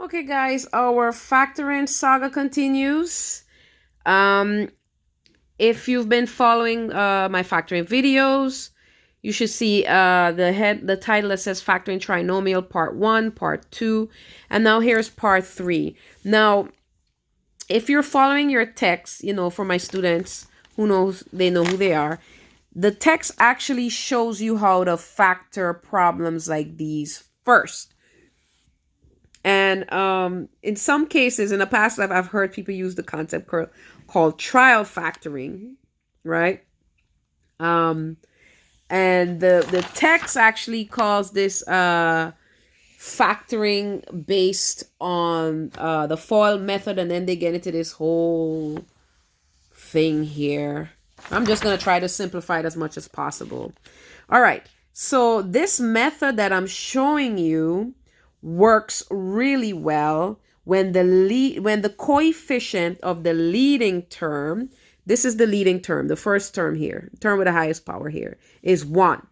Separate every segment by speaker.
Speaker 1: Okay, guys, our factoring saga continues. Um, if you've been following my factoring videos, you should see the title that says Factoring Trinomial Part 1, Part 2, and now here's Part 3. Now, if you're following your text, for my students who knows, they know who they are, the text actually shows you how to factor problems like these first. And in some cases, in the past life, I've heard people use the concept called trial factoring, right? Um, and the text actually calls this factoring based on the FOIL method, and then they get into this whole thing here. I'm just going to try to simplify it as much as possible. All right. So this method that I'm showing you works really well when the coefficient of the leading term, this is the leading term, the first term here, term with the highest power here, is 1.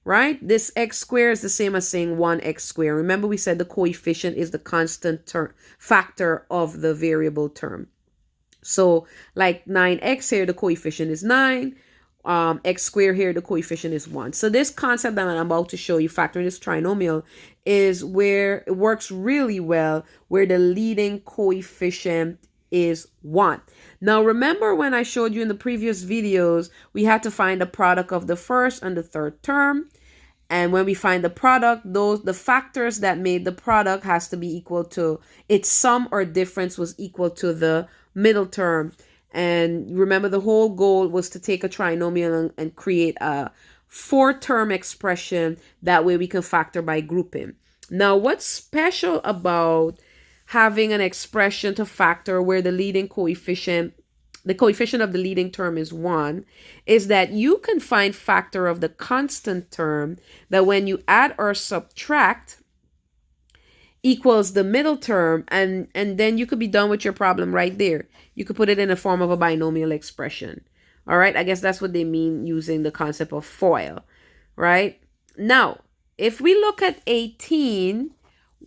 Speaker 1: Right? This x squared is the same as saying 1x squared. Remember we said the coefficient is the constant factor of the variable term. So like 9x here, the coefficient is 9. X squared here, the coefficient is 1. So this concept that I'm about to show you, factoring this trinomial, is where it works really well, where the leading coefficient is 1. Now remember when I showed you in the previous videos, we had to find the product of the first and the third term. And when we find the product, the factors that made the product has to be equal to its sum or difference was equal to the middle term. And remember, the whole goal was to take a trinomial and create a 4-term expression. That way we can factor by grouping. Now, what's special about having an expression to factor where the coefficient of the leading term is 1, is that you can find factor of the constant term that when you add or subtract equals the middle term, and then you could be done with your problem right there. You could put it in the form of a binomial expression. All right, I guess that's what they mean using the concept of FOIL, right? Now, if we look at 18,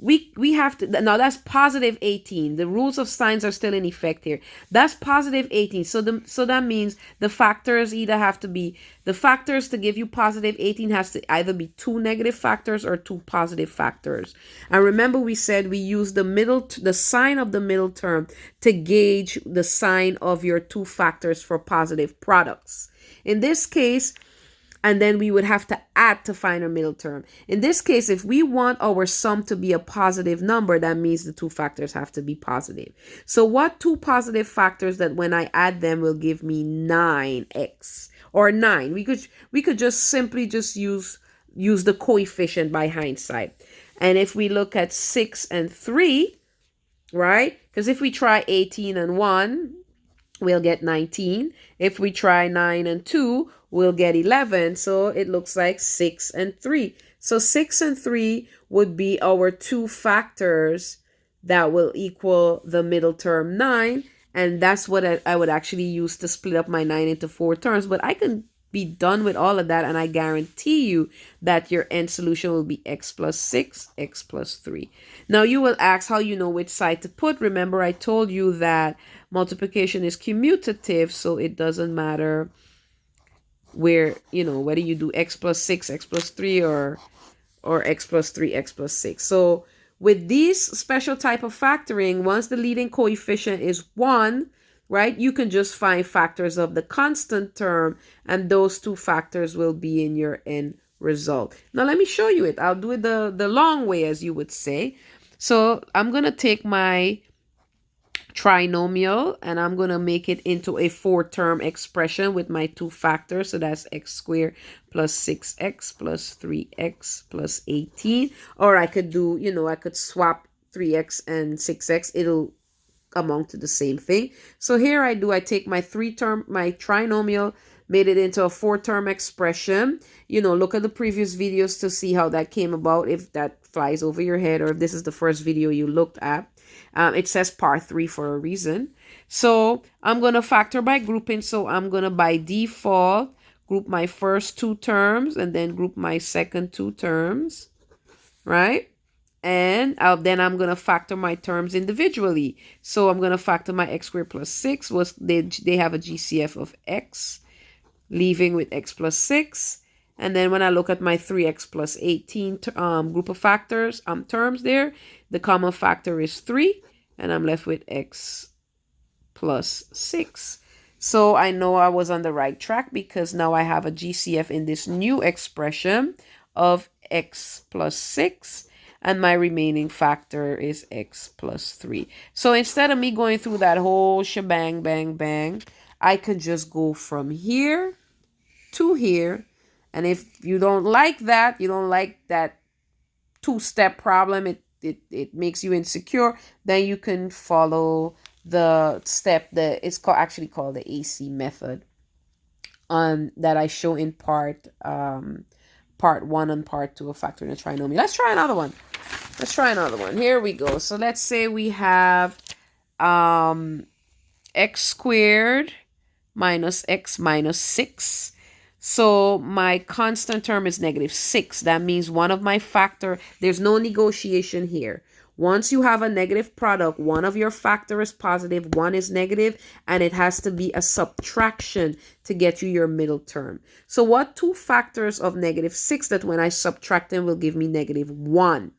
Speaker 1: we have to, now that's positive 18. The rules of signs are still in effect here. That's positive 18. So that means the factors either have to be, the factors to give you positive 18 has to either be 2 negative factors or 2 positive factors. And remember we said we use the sign of the middle term to gauge the sign of your 2 factors for positive products. In this case, and then we would have to add to find our middle term. In this case, if we want our sum to be a positive number, that means the 2 factors have to be positive. So what 2 positive factors that when I add them will give me 9x or 9? We could just simply just use the coefficient by hindsight. And if we look at 6 and 3, right? Because if we try 18 and 1, we'll get 19. If we try 9 and 2, we'll get 11. So it looks like 6 and 3. So 6 and 3 would be our 2 factors that will equal the middle term 9. And that's what I would actually use to split up my 9 into 4 terms. But I can be done with all of that, and I guarantee you that your end solution will be x plus 6, x plus 3. Now you will ask how you know which side to put. Remember I told you that multiplication is commutative, so it doesn't matter where, whether you do x plus 6, x plus 3, or x plus 3, x plus 6. So with these special type of factoring, once the leading coefficient is 1, right, you can just find factors of the constant term, and those 2 factors will be in your end result. Now let me show you it. I'll do it the long way, as you would say. So I'm going to take my trinomial and I'm going to make it into a 4-term expression with my 2 factors. So that's x squared plus 6x plus 3x plus 18. Or I could do, I could swap 3x and 6x. It'll amount to the same thing. So here I take my trinomial, made it into a 4-term expression. Look at the previous videos to see how that came about, if that flies over your head, or if this is the first video you looked at. It says part 3 for a reason. So I'm going to factor by grouping. So I'm going to, by default, group my first 2 terms and then group my second 2 terms, right? And then I'm going to factor my terms individually. So I'm going to factor my x squared plus 6. They have a GCF of x, leaving with x plus 6. And then when I look at my 3x plus 18 group of factors, terms there, the common factor is 3. And I'm left with x plus 6. So I know I was on the right track because now I have a GCF in this new expression of x plus 6. And my remaining factor is x plus 3. So instead of me going through that whole shebang, bang, bang, I could just go from here to here. And if you don't like that, you don't like that two-step problem, it makes you insecure, then you can follow the step that is actually called the AC method that I show in part 1 and part 2 of factoring a trinomial. Let's try another one. Here we go. So let's say we have x squared minus x minus 6. So my constant term is negative 6. That means one of my factor, there's no negotiation here. Once you have a negative product, one of your factor is positive, one is negative, and it has to be a subtraction to get you your middle term. So what two factors of negative 6 that when I subtract them will give me negative 1?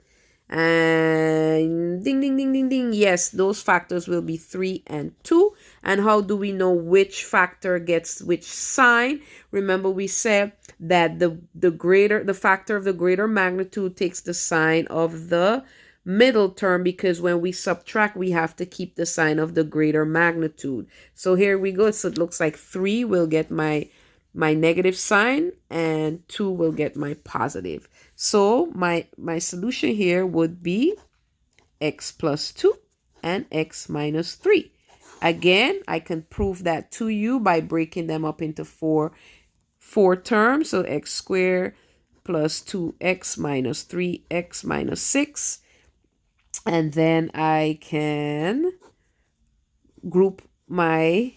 Speaker 1: And ding, ding, ding, ding, ding. Yes, those factors will be 3 and 2. And how do we know which factor gets which sign? Remember we said that the factor of the greater magnitude takes the sign of the middle term, because when we subtract, we have to keep the sign of the greater magnitude. So here we go. So it looks like 3 will get my negative sign and 2 will get my positive. So my solution here would be x plus 2 and x minus 3. Again, I can prove that to you by breaking them up into four terms. So x squared plus 2x minus 3x minus 6. And then I can group my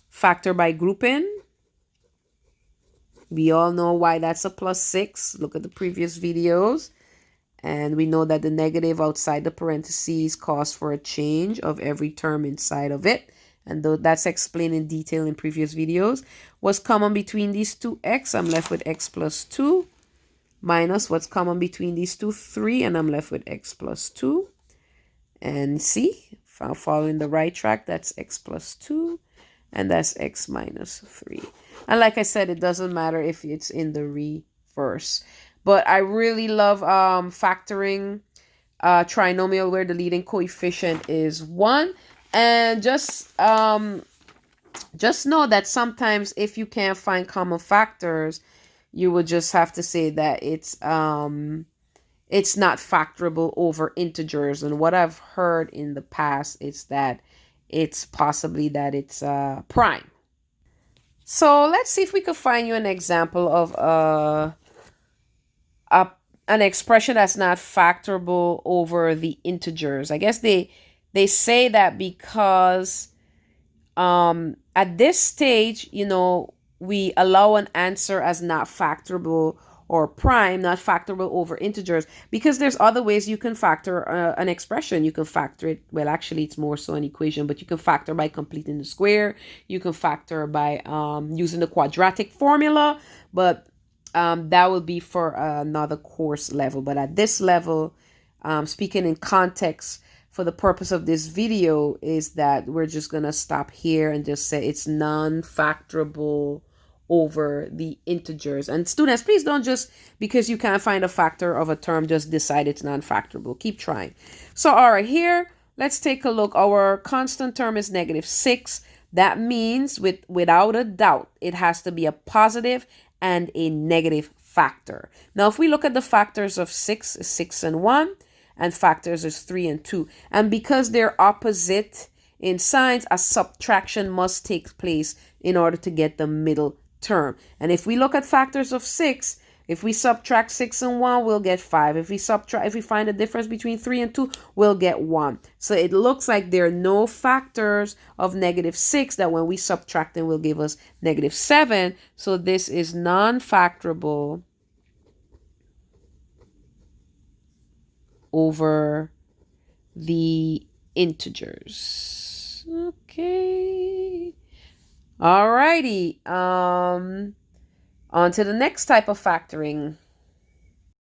Speaker 1: factor by grouping. We all know why that's a plus 6. Look at the previous videos. And we know that the negative outside the parentheses calls for a change of every term inside of it. And though that's explained in detail in previous videos. What's common between these two x? I'm left with x plus 2. Minus what's common between these two, 3. And I'm left with x plus 2. And see, if I'm following the right track, that's x plus 2. And that's x minus 3. And like I said, it doesn't matter if it's in the reverse. But I really love factoring trinomial where the leading coefficient is 1. And just know that sometimes if you can't find common factors, you would just have to say that it's not factorable over integers. And what I've heard in the past is that it's possibly that it's prime. So let's see if we could find you an example of an expression that's not factorable over the integers. I guess they say that because at this stage, we allow an answer as not factorable or prime, not factorable over integers, because there's other ways you can factor an expression. You can factor it, well, actually it's more so an equation, but you can factor by completing the square. You can factor by using the quadratic formula, but that will be for another course level. But at this level, speaking in context for the purpose of this video, is that we're just going to stop here and just say it's non-factorable over the integers. And students, please don't just because you can't find a factor of a term just decide it's non-factorable. Keep trying. So all right, here let's take a look. Our constant term is negative 6. That means without a doubt it has to be a positive and a negative factor. Now if we look at the factors of 6 is 6 and 1, and factors is 3 and 2, and because they're opposite in signs, a subtraction must take place in order to get the middle term. And if we look at factors of 6, if we subtract 6 and 1, we'll get 5. If we find a difference between 3 and 2, we'll get 1. So it looks like there are no factors of negative 6 that when we subtract them will give us negative 7. So this is non-factorable over the integers. Okay. Alrighty. On to the next type of factoring.